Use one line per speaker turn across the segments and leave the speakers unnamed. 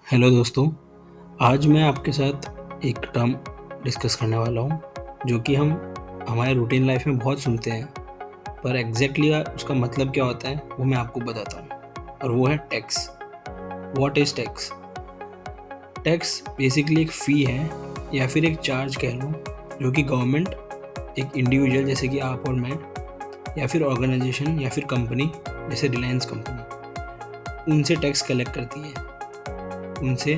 Hello दोस्तों, आज मैं आपके साथ एक टर्म डिस्कस करने वाला हूँ जो कि हम हमारे रूटीन लाइफ में बहुत सुनते हैं, पर एग्जैक्टली उसका मतलब क्या होता है वो मैं आपको बताता हूँ। और वो है tax. What is tax? Tax basically एक फ़ी है या फिर एक चार्ज कह लो, जो कि गवर्नमेंट एक इंडिविजुअल जैसे कि आप और मैं, या फिर ऑर्गेनाइजेशन या फिर कंपनी जैसे रिलायंस कंपनी, उनसे टैक्स कलेक्ट करती है, उनसे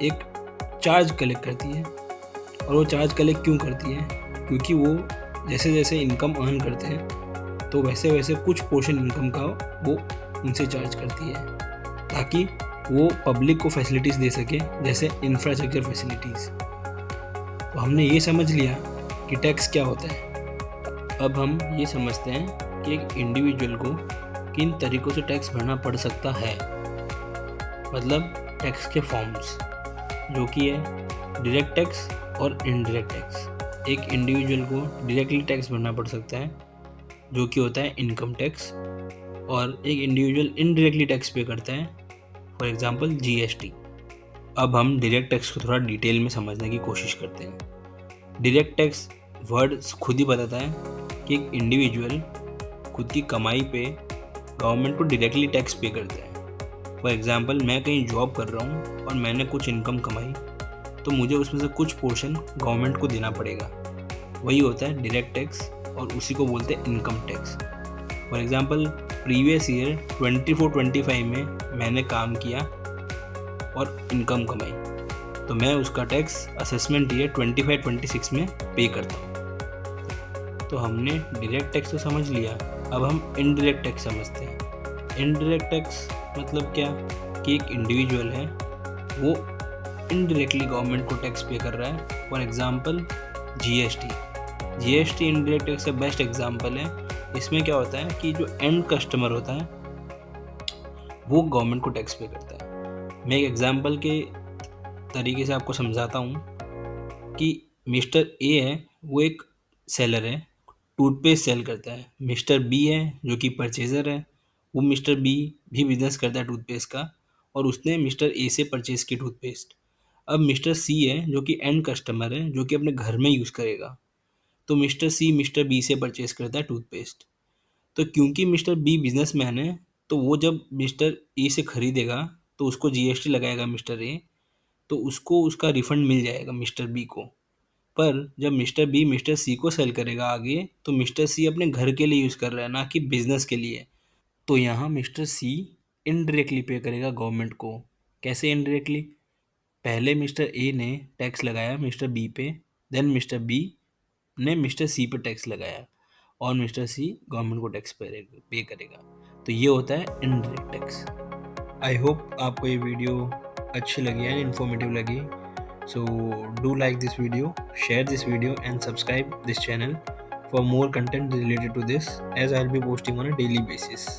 एक चार्ज कलेक्ट करती है। और वो चार्ज कलेक्ट क्यों करती है? क्योंकि वो जैसे जैसे इनकम अर्न करते हैं तो वैसे वैसे कुछ पोर्शन इनकम का वो उनसे चार्ज करती है, ताकि वो पब्लिक को फैसिलिटीज़ दे सके, जैसे इंफ्रास्ट्रक्चर फैसिलिटीज़। तो हमने ये समझ लिया कि टैक्स क्या होता है। अब हम ये समझते हैं कि एक इंडिविजुअल को किन तरीक़ों से टैक्स भरना पड़ सकता है। मतलब टैक्स के फॉर्म्स, जो कि है डायरेक्ट टैक्स और इनडायरेक्ट टैक्स। एक इंडिविजुअल को डायरेक्टली टैक्स भरना पड़ सकता है, जो कि होता है इनकम टैक्स, और एक इंडिविजुअल इनडायरेक्टली टैक्स पे करता है, फॉर एग्जांपल जीएसटी। अब हम डायरेक्ट टैक्स को थोड़ा डिटेल में समझने की कोशिश करते हैं। डायरेक्ट टैक्स वर्ड खुद ही बताता है कि एक इंडिविजुअल खुद की कमाई पे गवर्नमेंट को डायरेक्टली टैक्स पे करता है। फॉर एग्जांपल, मैं कहीं जॉब कर रहा हूँ और मैंने कुछ इनकम कमाई, तो मुझे उसमें से कुछ पोर्शन गवर्नमेंट को देना पड़ेगा। वही होता है डायरेक्ट टैक्स, और उसी को बोलते हैं income tax. For example, previous year 24-25 में मैंने काम किया और इनकम कमाई, तो मैं उसका टैक्स असेसमेंट ईयर 25-26 में पे करता हूँ। तो हमने डायरेक्ट टैक्स तो समझ लिया, अब हम इनडायरेक्ट टैक्स समझते हैं। इनडायरेक्ट टैक्स मतलब क्या? कि एक इंडिविजुअल है, वो इनडायरेक्टली गवर्नमेंट को टैक्स पे कर रहा है। For example, GST. GST indirect tax का बेस्ट एग्जांपल है। इसमें क्या होता है कि जो एंड कस्टमर होता है वो गवर्नमेंट को टैक्स पे करता है। मैं एक एग्जांपल के तरीके से आपको समझाता हूँ कि मिस्टर ए है, वो एक सेलर है, टूथपेस्ट सेल करता है। मिस्टर बी है जो कि परचेज़र है, वो मिस्टर बी भी बिजनेस करता है टूथपेस्ट का, और उसने मिस्टर ए से परचेज़ की टूथपेस्ट। अब मिस्टर सी है जो कि एंड कस्टमर है, जो कि अपने घर में यूज़ करेगा, तो मिस्टर सी मिस्टर बी से परचेज़ करता है टूथपेस्ट। तो क्योंकि मिस्टर बी बिजनेसमैन है, तो वो जब मिस्टर ए से खरीदेगा तो उसको जीएसटी लगाएगा मिस्टर ए, तो उसको उसका रिफंड मिल जाएगा मिस्टर बी को। पर जब मिस्टर बी मिस्टर सी को सेल करेगा आगे, तो मिस्टर सी अपने घर के लिए यूज़ कर रहा है, ना कि बिजनेस के लिए। तो यहाँ मिस्टर सी इनडायरेक्टली पे करेगा गवर्नमेंट को। कैसे इनडायरेक्टली? पहले मिस्टर ए ने टैक्स लगाया मिस्टर बी पे, देन मिस्टर बी ने मिस्टर सी पे टैक्स लगाया, और मिस्टर सी गवर्नमेंट को टैक्स पे करेगा। तो ये होता है इनडायरेक्ट टैक्स। आई होप आपको ये वीडियो अच्छी लगी है, इन्फॉर्मेटिव लगी। So do like this video, share this video and subscribe this channel for more content related to this, as I'll be posting on a daily basis.